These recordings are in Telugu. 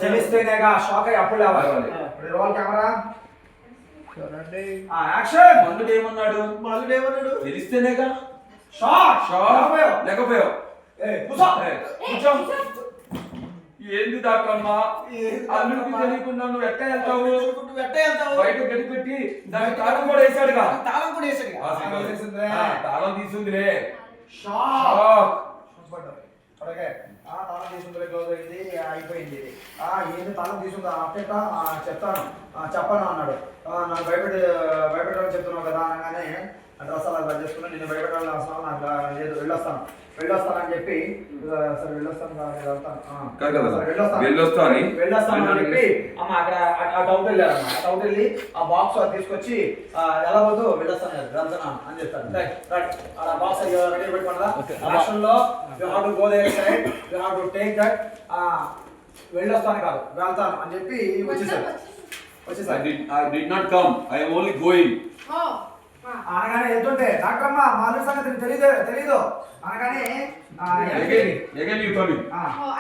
తెలిస్తేనేగా షాక్ అయ్యి అప్పుడు లేవాలి. Roll camera action. మల్లుడేమన్నాడు తెలిస్తేనేగా షాక్ షాక్ లేకపోయావు. ఏంది దాకమ్మా అల్లుడికి తెలియకుండా నువ్వు ఎట్ట వెళ్తావు? బయట గడి పెట్టి దానికి తాళం కూడా వేసాడుగా. తాళం తీసుందిలే. షాక్ తాళం తీసుకుంటే క్లోజ్ అయింది, అయిపోయింది. ఏంది తాళం తీసుకుందా అప్పేట చెప్తాను చెప్పను అన్నాడు. నాకు భయపెట్టాలని చెప్తున్నావు కదా అనగానే డ్రెస్ అలా చేసుకున్నా. నేను భయపెట్టాలని అవసరం నాకు లేదు, వెళ్ళొస్తానని చెప్పి సరే వెళ్ళొస్తాను అని చెప్పి అమ్మ అక్కడ అవుట్ వెళ్ళారు. అవుట్ వెళ్ళి ఆ బాక్స్ అది తీసుకొచ్చి ఎలా పోతూ వెళ్ళొస్తాను వెళ్తాను అని చెప్తాను. ఆ బాక్స్ రెడీ పెట్టుకున్నా. యాక్షన్ లో you have to go there side, you have to take that. వెళ్ళొస్తాను కాదు వెళ్తాను అని చెప్పి వచ్చేసారు. I did not come. I am only going. అనగానే వెళ్తుంటే డాక్టర్ అమ్మ మా అల్లుడి సంగతి తెలీదు అనగానే again you coming.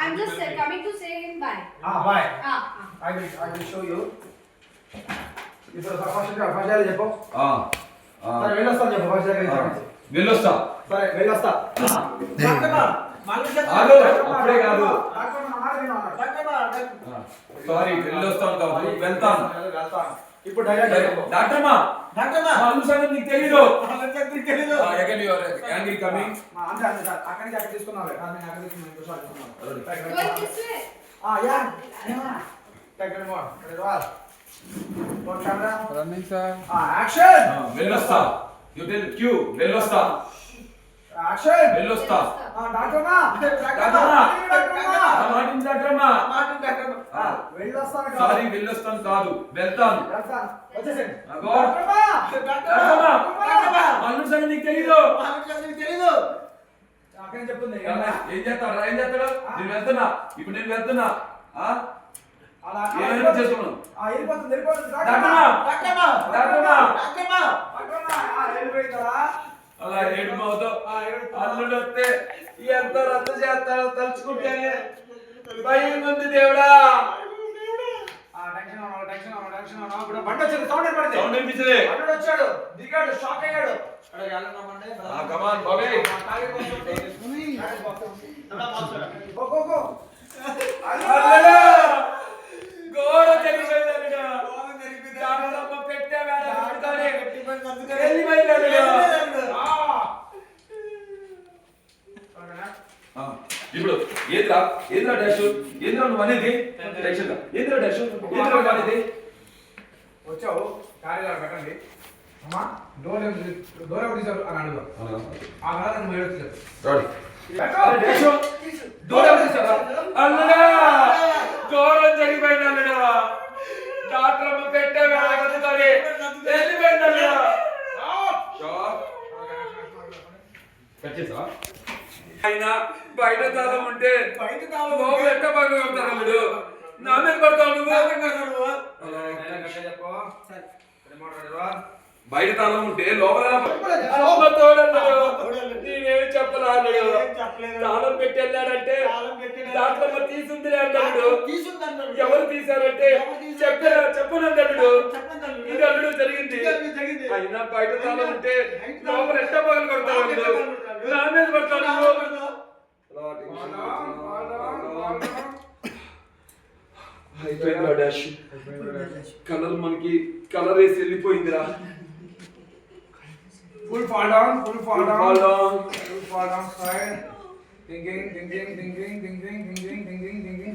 I'm just coming to say him bye. Bye. I will show you. ఇప్పుడు ఫస్ట్ చెప్పు. సరే వెళ్ళొస్తాను చెప్పు. ఫస్ట్ వెళ్ళొస్తా. సరే వెళ్ళొస్తా. అప్పుడే కాదు. సారీ వెళ్ళొస్తాను కాదు వెళ్తాను. ఇప్పుడు డైరెక్ట్ డాక్టర్ మా అల్లుడి సంగతి నీకు తెలీదు. again you are angry coming. అంటే సార్ అక్కడికి అక్కడ తీసుకున్నావు. నేను అక్కడ తీసుకున్నాను. Yeah technique mode ready roll camera running sir. Action. వెళ్ళొస్తా. యు టెల్ క్యూ వెళ్ళొస్తా. యాక్షన్. వెళ్ళొస్తా. డాక్టర్ మా వెళ్ళొస్తాను. సారీ వెళ్ళొస్తాను కాదు వెళ్తాను. వచ్చేసేయండి. అల్లుడి సంగతి నీకు తెలీదు. అక్కడ చెప్తుంది ఏం చేస్తాడు? నేను వెళ్తున్నా. ఇప్పుడు నేను వెళ్తున్నా. అలా చేస్తున్నాను. వెళ్ళిపోతుంది. అలా ఏడుమవుతావు. అల్లుడు వస్తే ఎంత రద్దు చేస్తాడో తలుచుకుంటే భయం ఉంది దేవుడా. బండి వచ్చింది. సౌండ్ వినిపించలే. అల్లుడు వచ్చాడు, దిగాడు, షాక్ అయ్యాడు. కమాన్ బాబే. గోడ జరిగిపోయింది. పెట్టే ఇప్పుడు ఏంద్రా డాష్ ఏంద్రా నువ్వు అనేది టెన్షన్ ఏంద్రా డాష్ ఏంద్రా నువ్వు అనేది వచ్చావు కార్యాలయం పెట్టండి అమ్మా డోర్ ఎవరు తీసారు అని అడుగు. ఆ వేళ నువ్వు ఏడుస్తావు. ఘోరం జరిగిపోయింది అల్లుడా. డాక్టర్ అమ్మ పెట్టే వెళ్ళిపోయింది అల్లుడా. అయినా బయట తాళం ఉంటే లోపల ఎట్ట బాగా కొడతారు అల్లుడు. నా మీద పడతావు నువ్వు. బయట తాళం ఉంటే లోపల నేనేమి చెప్పలా అన్నాడు. తాళం పెట్టి వెళ్ళాడంటే డాక్టర్ అమ్మ తీసుందిలే అన్నాడు. ఎవరు తీశారంటే చెప్పనన్నాడు. ఇది అల్లుడు జరిగింది. అయినా బయట తాళం ఉంటే లోపల ఎట్ట పగలు కొడతావు అల్లుడు. నా మీద పడతావు. అయిపోయింది డాష్. కలర్ మనకి కలర్ వేసి వెళ్ళిపోయిందిరా. Full fall down. Side. Thinking.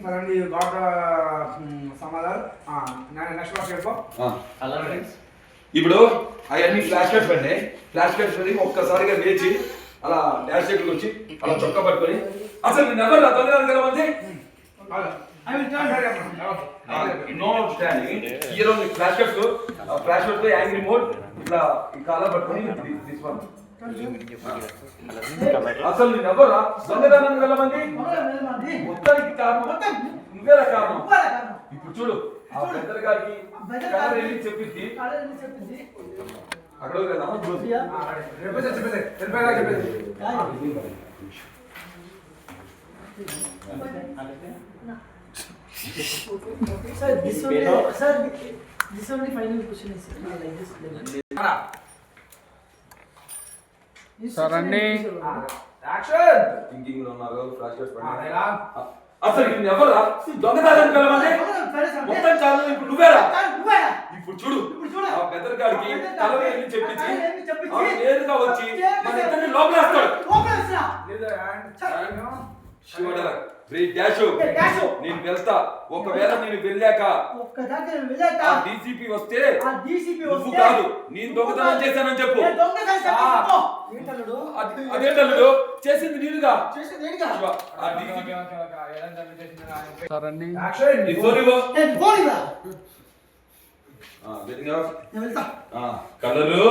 Suddenly you got some other. Next one చెప్పు. ఇప్పుడు అవన్నీ ఫ్లాష్ లైట్స్ పెట్టినాయి. ఫ్లాష్ లైట్స్ పెట్టి ఒక్కసారిగా లేచి అలా డాష్ దగ్గరికి వచ్చి అలా చొక్కా పట్టుకొని అసలు నేను ఎవరు తొందరగా కదా మంది I will turn right no standing here only flash lights angry mode ఇట్లా ఈ కాలర్ పట్టుకొని దిస్ వన్. అసలు నేను ఎవరా దొంగతనం గల మంది మొత్తానికి కారణం నువ్వేరా కారణం. ఇప్పుడు చూడు ఆ పెద్దల గారికి చెప్పింది అక్కడ చెప్పేది Sir, this only final question is like this. Sir, Andy. Action thinking లో ఉన్నారు ఫ్లాష్ కార్డ్స్ పడి అదేలా అసలు నేను ఎవరా దొంగతనానికి వెళ్ళమంటే మొత్తం చాలు ఇప్పుడు నువ్వేరా ఇప్పుడు చూడు ఆ బెదర్గాడికి తల వెళ్ళి చెప్పించి ఆ నేరుగా వచ్చి మన ఇద్దరిని లోపలేస్తాడు శివడరా రే డాష్ నేను వెళ్తా ఒకవేళ నేను వెళ్ళాక ఆ డీసీపీ వస్తే నువ్వు కాదు నేను దొంగతనం చేశానని చెప్పు అదేంటల్లుడు చేసింది నేనుగా ఆ DCP Sir, Andy. Action colour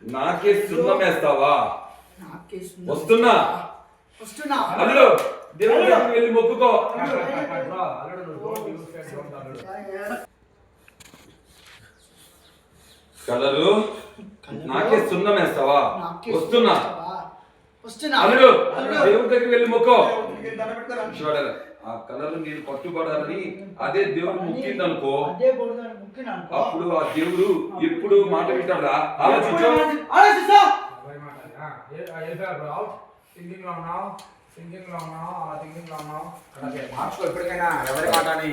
నాకే సున్నం వేస్తావా వస్తున్నా అల్లుడు దేవుడి దగ్గరికి వెళ్ళి మొక్కుకో కలరు నాకే సున్నం వేస్తావా వస్తున్నా అల్లుడు దేవుడి దగ్గరికి వెళ్ళి మొక్కో చూడాలి ఆ కలర్ నేను పట్టుబడాలని అదే దేవుడు ముక్కింది అనుకో అప్పుడు ఆ దేవుడు ఎప్పుడు మాట వింటాడా ఆలోచించు థింకింగ్ లో ఉన్నావు థింకింగ్ లో ఉన్నావు థింకింగ్ లో ఉన్నావు మార్చుకో ఎప్పటికైనా ఎవరి మాట అని